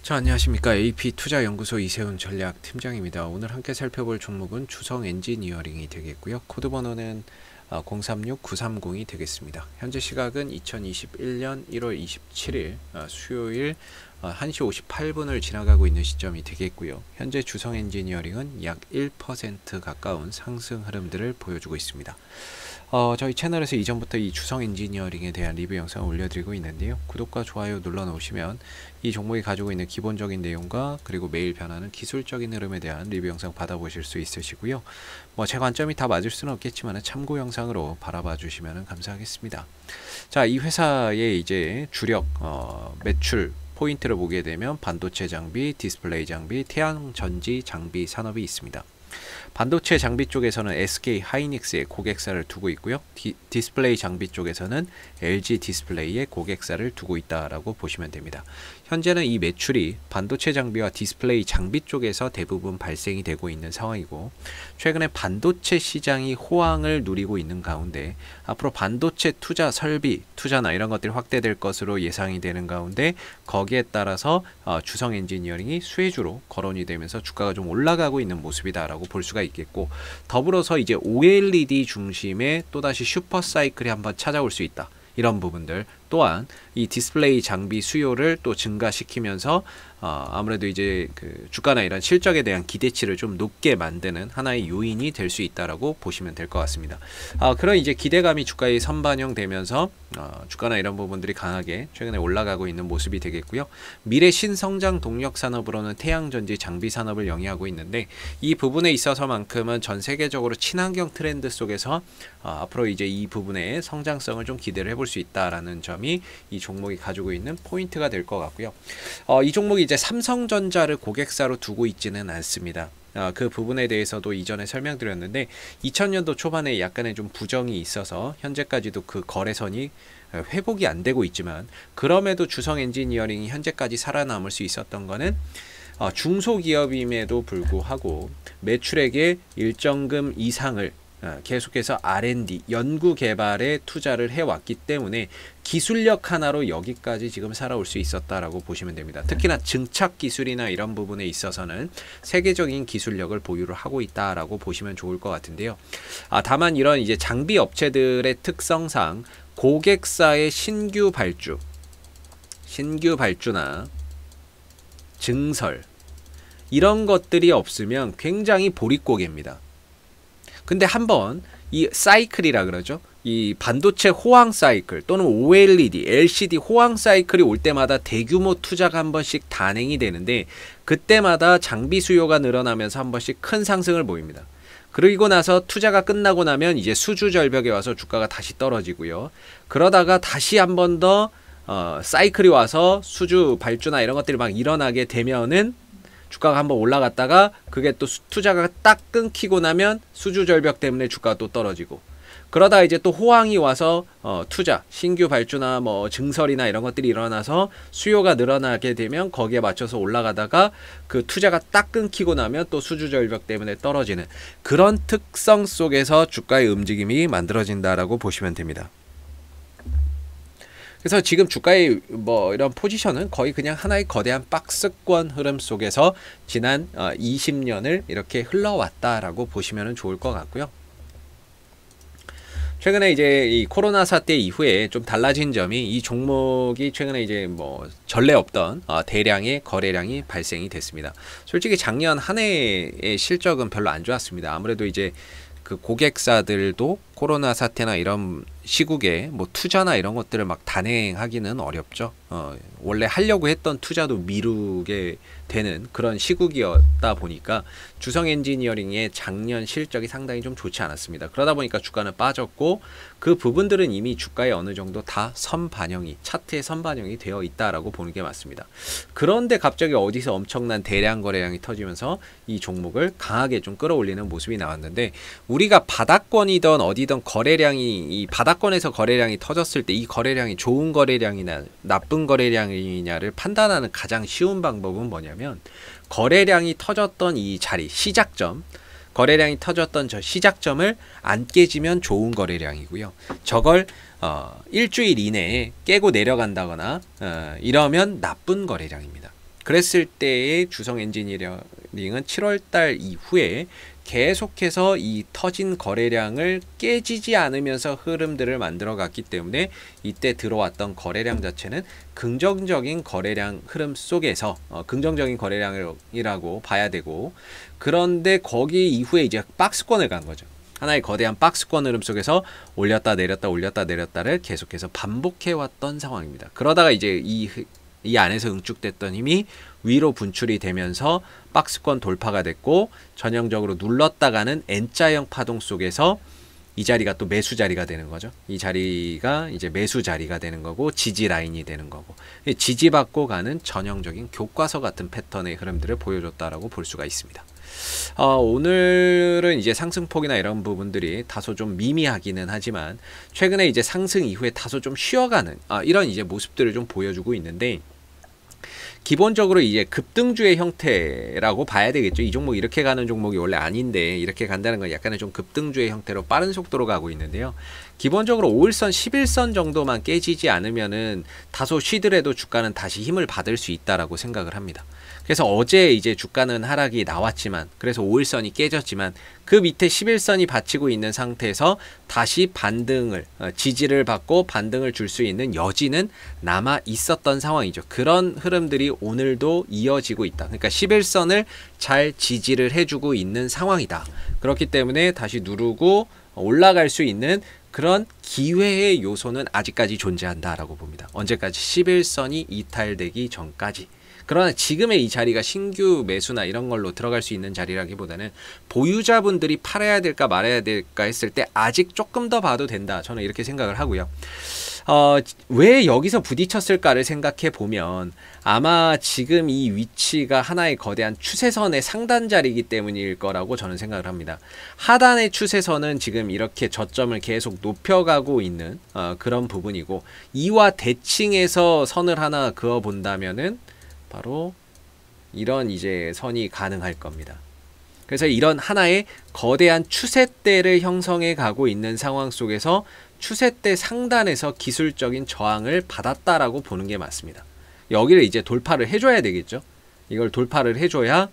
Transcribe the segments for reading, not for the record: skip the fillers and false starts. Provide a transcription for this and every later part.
자, 안녕하십니까. AP투자연구소 이세훈 전략팀장입니다. 오늘 함께 살펴볼 종목은 주성 엔지니어링이 되겠고요. 코드 번호는 036930이 되겠습니다. 현재 시각은 2021년 1월 27일 수요일 1시 58분을 지나가고 있는 시점이 되겠고요. 현재 주성 엔지니어링은 약 1% 가까운 상승 흐름들을 보여주고 있습니다. 저희 채널에서 이전부터 이 주성 엔지니어링에 대한 리뷰 영상을 올려드리고 있는데요. 구독과 좋아요 눌러 놓으시면 이 종목이 가지고 있는 기본적인 내용과 그리고 매일 변하는 기술적인 흐름에 대한 리뷰 영상 받아보실 수 있으시고요. 제 관점이 다 맞을 수는 없겠지만 참고 영상으로 바라봐 주시면 감사하겠습니다. 자, 이 회사의 이제 주력 매출 포인트를 보게 되면 반도체 장비, 디스플레이 장비, 태양 전지 장비 산업이 있습니다. 반도체 장비 쪽에서는 SK 하이닉스의 고객사를 두고 있고요. 디스플레이 장비 쪽에서는 LG 디스플레이의 고객사를 두고 있다라고 보시면 됩니다. 현재는 이 매출이 반도체 장비와 디스플레이 장비 쪽에서 대부분 발생이 되고 있는 상황이고, 최근에 반도체 시장이 호황을 누리고 있는 가운데 앞으로 반도체 투자 설비, 투자나 이런 것들이 확대될 것으로 예상이 되는 가운데, 거기에 따라서 주성 엔지니어링이 수혜주로 거론이 되면서 주가가 좀 올라가고 있는 모습이다라고 볼 수가 있겠고, 더불어서 이제 OLED 중심의 또다시 슈퍼 사이클이 한번 찾아올 수 있다. 이런 부분들 또한 이 디스플레이 장비 수요를 또 증가시키면서 아무래도 이제 그 주가나 이런 실적에 대한 기대치를 좀 높게 만드는 하나의 요인이 될 수 있다라고 보시면 될 것 같습니다. 그런 이제 기대감이 주가에 선반영되면서 주가나 이런 부분들이 강하게 최근에 올라가고 있는 모습이 되겠고요. 미래 신성장 동력 산업으로는 태양전지 장비 산업을 영위하고 있는데, 이 부분에 있어서만큼은 전 세계적으로 친환경 트렌드 속에서 앞으로 이제 이 부분의 성장성을 좀 기대를 해볼 수 있다라는 점이 이 종목이 가지고 있는 포인트가 될 것 같고요. 이 종목이 이제 삼성전자를 고객사로 두고 있지는 않습니다. 그 부분에 대해서도 이전에 설명드렸는데, 2000년도 초반에 약간의 좀 부정이 있어서 현재까지도 그 거래선이 회복이 안 되고 있지만, 그럼에도 주성 엔지니어링이 현재까지 살아남을 수 있었던 거는 중소기업임에도 불구하고 매출액의 일정금 이상을 계속해서 R&D, 연구개발에 투자를 해왔기 때문에 기술력 하나로 여기까지 지금 살아올 수 있었다라고 보시면 됩니다. 특히나 증착 기술이나 이런 부분에 있어서는 세계적인 기술력을 보유를 하고 있다라고 보시면 좋을 것 같은데요. 다만 이런 이제 장비 업체들의 특성상 고객사의 신규 발주나 증설 이런 것들이 없으면 굉장히 보릿고개입니다. 근데 한번 이 사이클이라 그러죠. 이 반도체 호황 사이클 또는 OLED, LCD 호황 사이클이 올 때마다 대규모 투자가 한 번씩 단행이 되는데, 그때마다 장비 수요가 늘어나면서 한 번씩 큰 상승을 보입니다. 그리고 나서 투자가 끝나고 나면 이제 수주 절벽에 와서 주가가 다시 떨어지고요. 그러다가 다시 한 번 더 사이클이 와서 수주 발주나 이런 것들이 막 일어나게 되면은 주가가 한번 올라갔다가 그게 또 투자가 딱 끊기고 나면 수주 절벽 때문에 주가가 또 떨어지고, 그러다 이제 또 호황이 와서 투자, 신규 발주나 증설이나 이런 것들이 일어나서 수요가 늘어나게 되면 거기에 맞춰서 올라가다가 그 투자가 딱 끊기고 나면 또 수주 절벽 때문에 떨어지는 그런 특성 속에서 주가의 움직임이 만들어진다라고 보시면 됩니다. 그래서 지금 주가의 이런 포지션은 거의 그냥 하나의 거대한 박스권 흐름 속에서 지난 20년을 이렇게 흘러왔다라고 보시면 좋을 것 같고요. 최근에 이제 이 코로나 사태 이후에 좀 달라진 점이, 이 종목이 최근에 이제 전례 없던 대량의 거래량이 발생이 됐습니다. 솔직히 작년 한 해의 실적은 별로 안 좋았습니다. 아무래도 이제 그 고객사들도 코로나 사태나 이런 시국에 투자나 이런 것들을 막 단행하기는 어렵죠. 원래 하려고 했던 투자도 미루게 되는 그런 시국이었다 보니까 주성 엔지니어링의 작년 실적이 상당히 좀 좋지 않았습니다. 그러다 보니까 주가는 빠졌고, 그 부분들은 이미 주가에 어느 정도 다 선반영이, 차트에 선반영이 되어 있다라고 보는 게 맞습니다. 그런데 갑자기 어디서 엄청난 대량 거래량이 터지면서 이 종목을 강하게 좀 끌어올리는 모습이 나왔는데, 우리가 바닥권이던 어디든 거래량이, 이 바닥권에서 거래량이 터졌을 때 이 거래량이 좋은 거래량이나 나쁜 거래량이냐를 판단하는 가장 쉬운 방법은 뭐냐면, 거래량이 터졌던 이 자리, 시작점, 거래량이 터졌던 저 시작점을 안 깨지면 좋은 거래량이고요. 저걸 일주일 이내에 깨고 내려간다거나 이러면 나쁜 거래량입니다. 그랬을 때의 주성 엔지니어링은 7월달 이후에 계속해서 이 터진 거래량을 깨지지 않으면서 흐름들을 만들어 갔기 때문에 이때 들어왔던 거래량 자체는 긍정적인 거래량 흐름 속에서 긍정적인 거래량이라고 봐야 되고, 그런데 거기 이후에 이제 박스권을 간 거죠. 하나의 거대한 박스권 흐름 속에서 올렸다 내렸다 올렸다 내렸다를 계속해서 반복해 왔던 상황입니다. 그러다가 이제 이 안에서 응축됐던 힘이 위로 분출이 되면서 박스권 돌파가 됐고, 전형적으로 눌렀다가는 N자형 파동 속에서 이 자리가 또 매수 자리가 되는 거죠. 이 자리가 이제 매수 자리가 되는 거고, 지지 라인이 되는 거고, 지지받고 가는 전형적인 교과서 같은 패턴의 흐름들을 보여줬다라고 볼 수가 있습니다. 오늘은 이제 상승폭이나 이런 부분들이 다소 좀 미미하기는 하지만, 최근에 이제 상승 이후에 다소 좀 쉬어가는 이런 이제 모습들을 좀 보여주고 있는데, 기본적으로 이제 급등주의 형태라고 봐야 되겠죠. 이 종목 이렇게 가는 종목이 원래 아닌데 이렇게 간다는 건 약간은 좀 급등주의 형태로 빠른 속도로 가고 있는데요. 기본적으로 5일선, 11선 정도만 깨지지 않으면은 다소 쉬더라도 주가는 다시 힘을 받을 수 있다라고 생각을 합니다. 그래서 어제 이제 주가는 하락이 나왔지만, 그래서 5일선이 깨졌지만 그 밑에 11선이 받치고 있는 상태에서 다시 반등을 지지를 받고 반등을 줄 수 있는 여지는 남아 있었던 상황이죠. 그런 흐름들이 오늘도 이어지고 있다. 그러니까 11선을 잘 지지를 해주고 있는 상황이다. 그렇기 때문에 다시 누르고 올라갈 수 있는 그런 기회의 요소는 아직까지 존재한다라고 봅니다. 언제까지? 11선이 이탈되기 전까지. 그러나 지금의 이 자리가 신규 매수나 이런 걸로 들어갈 수 있는 자리라기보다는 보유자분들이 팔아야 될까 말아야 될까 했을 때 아직 조금 더 봐도 된다. 저는 이렇게 생각을 하고요. 왜 여기서 부딪혔을까를 생각해 보면 아마 지금 이 위치가 하나의 거대한 추세선의 상단 자리이기 때문일 거라고 저는 생각을 합니다. 하단의 추세선은 지금 이렇게 저점을 계속 높여가고 있는 그런 부분이고, 이와 대칭해서 선을 하나 그어 본다면은 바로 이런 이제 선이 가능할 겁니다. 그래서 이런 하나의 거대한 추세대를 형성해 가고 있는 상황 속에서 추세대 상단에서 기술적인 저항을 받았다라고 보는 게 맞습니다. 여기를 이제 돌파를 해줘야 되겠죠. 이걸 돌파를 해줘야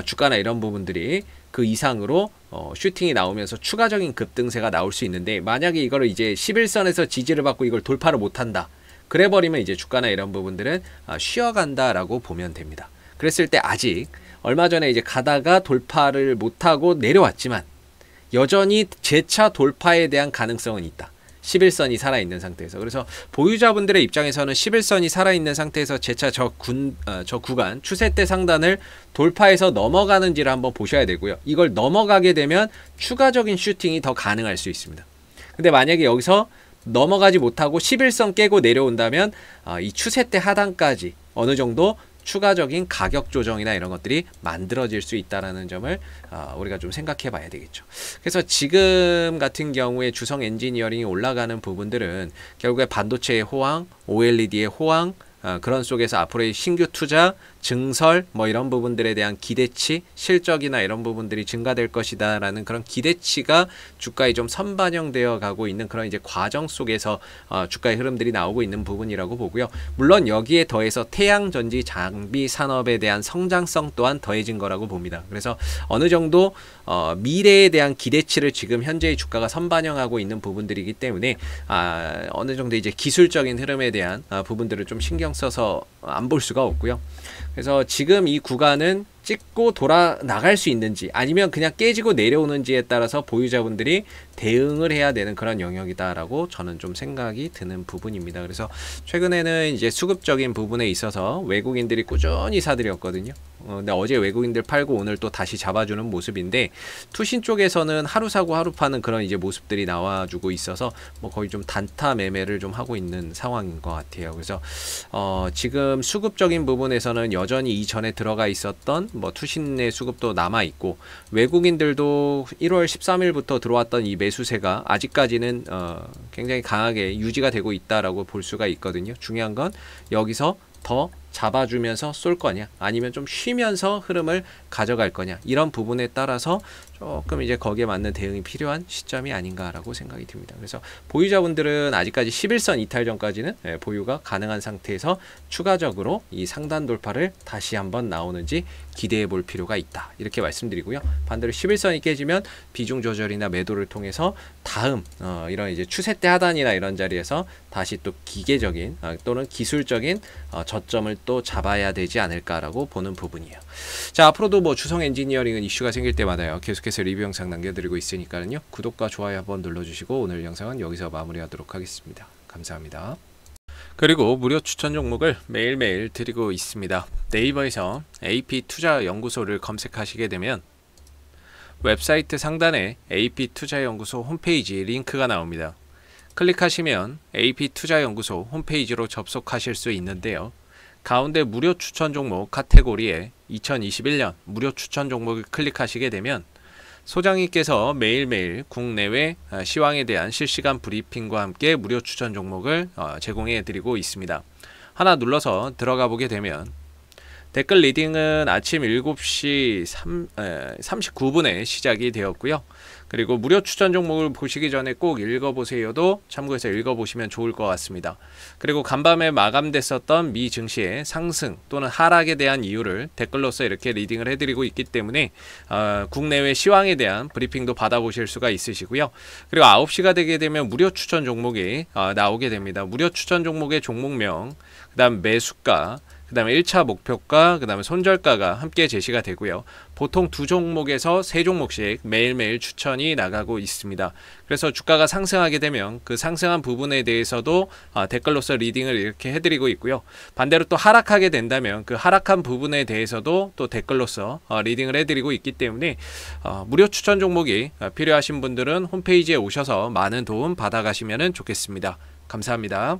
주가나 이런 부분들이 그 이상으로 슈팅이 나오면서 추가적인 급등세가 나올 수 있는데, 만약에 이거를 이제 11선에서 지지를 받고 이걸 돌파를 못한다. 그래버리면 이제 주가나 이런 부분들은 쉬어간다라고 보면 됩니다. 그랬을 때 아직 얼마 전에 이제 가다가 돌파를 못하고 내려왔지만 여전히 재차 돌파에 대한 가능성은 있다. 11선이 살아있는 상태에서. 그래서 보유자분들의 입장에서는 11선이 살아있는 상태에서 재차 저 구간 추세대 상단을 돌파해서 넘어가는지를 한번 보셔야 되고요. 이걸 넘어가게 되면 추가적인 슈팅이 더 가능할 수 있습니다. 근데 만약에 여기서 넘어가지 못하고 11선 깨고 내려온다면 이 추세대 하단까지 어느 정도 추가적인 가격 조정이나 이런 것들이 만들어질 수 있다는 점을 우리가 좀 생각해 봐야 되겠죠. 그래서 지금 같은 경우에 주성 엔지니어링이 올라가는 부분들은 결국에 반도체의 호황, OLED의 호황, 그런 속에서 앞으로의 신규 투자, 증설 뭐 이런 부분들에 대한 기대치, 실적이나 이런 부분들이 증가될 것이다 라는 그런 기대치가 주가에 좀 선반영되어 가고 있는 그런 이제 과정 속에서 주가의 흐름들이 나오고 있는 부분이라고 보고요. 물론 여기에 더해서 태양전지 장비 산업에 대한 성장성 또한 더해진 거라고 봅니다. 그래서 어느 정도 미래에 대한 기대치를 지금 현재의 주가가 선반영하고 있는 부분들이기 때문에 어느 정도 이제 기술적인 흐름에 대한 부분들을 좀 신경 써서 안 볼 수가 없고요. 그래서 지금 이 구간은 찍고 돌아 나갈 수 있는지 아니면 그냥 깨지고 내려오는지에 따라서 보유자분들이 대응을 해야 되는 그런 영역이다라고 저는 좀 생각이 드는 부분입니다. 그래서 최근에는 이제 수급적인 부분에 있어서 외국인들이 꾸준히 사들였거든요. 근데 어제 외국인들 팔고 오늘 또 다시 잡아주는 모습인데, 투신 쪽에서는 하루 사고 하루 파는 그런 이제 모습들이 나와주고 있어서 뭐 거의 좀 단타 매매를 좀 하고 있는 상황인 것 같아요. 그래서 지금 수급적인 부분에서는 여전히 이전에 들어가 있었던 뭐 투신의 수급도 남아 있고, 외국인들도 1월 13일부터 들어왔던 이 매수세가 아직까지는 굉장히 강하게 유지가 되고 있다라고 볼 수가 있거든요. 중요한 건 여기서 더 잡아주면서 쏠 거냐, 아니면 좀 쉬면서 흐름을 가져갈 거냐, 이런 부분에 따라서 조금 이제 거기에 맞는 대응이 필요한 시점이 아닌가라고 생각이 듭니다. 그래서 보유자분들은 아직까지 11선 이탈 전까지는 보유가 가능한 상태에서 추가적으로 이 상단 돌파를 다시 한번 나오는지 기대해 볼 필요가 있다, 이렇게 말씀드리고요. 반대로 11선이 깨지면 비중 조절이나 매도를 통해서 다음 이런 이제 추세대 하단이나 이런 자리에서 다시 또 기계적인 또는 기술적인 저점을 또 잡아야 되지 않을까라고 보는 부분이에요. 자, 앞으로도 뭐 주성 엔지니어링은 이슈가 생길 때마다요, 계속해서 리뷰 영상 남겨드리고 있으니까요, 구독과 좋아요 한번 눌러주시고 오늘 영상은 여기서 마무리하도록 하겠습니다. 감사합니다. 그리고 무료 추천 종목을 매일매일 드리고 있습니다. 네이버에서 AP투자연구소를 검색하시게 되면 웹사이트 상단에 AP투자연구소 홈페이지 링크가 나옵니다. 클릭하시면 AP투자연구소 홈페이지로 접속하실 수 있는데요. 가운데 무료 추천 종목 카테고리에 2021년 무료 추천 종목을 클릭하시게 되면 소장님께서 매일매일 국내외 시황에 대한 실시간 브리핑과 함께 무료 추천 종목을 제공해 드리고 있습니다. 하나 눌러서 들어가 보게 되면 댓글 리딩은 아침 7시 39분에 시작이 되었고요. 그리고 무료 추천 종목을 보시기 전에 꼭 읽어보세요도 참고해서 읽어보시면 좋을 것 같습니다. 그리고 간밤에 마감됐었던 미 증시의 상승 또는 하락에 대한 이유를 댓글로서 이렇게 리딩을 해드리고 있기 때문에 국내외 시황에 대한 브리핑도 받아보실 수가 있으시고요. 그리고 9시가 되게 되면 무료 추천 종목이 나오게 됩니다. 무료 추천 종목의 종목명, 그 다음 매수가, 그 다음에 1차 목표가, 그 다음에 손절가가 함께 제시가 되고요. 보통 2종목에서 3종목씩 매일매일 추천이 나가고 있습니다. 그래서 주가가 상승하게 되면 그 상승한 부분에 대해서도 댓글로서 리딩을 이렇게 해드리고 있고요. 반대로 또 하락하게 된다면 그 하락한 부분에 대해서도 또 댓글로서 리딩을 해드리고 있기 때문에 무료 추천 종목이 필요하신 분들은 홈페이지에 오셔서 많은 도움 받아가시면 좋겠습니다. 감사합니다.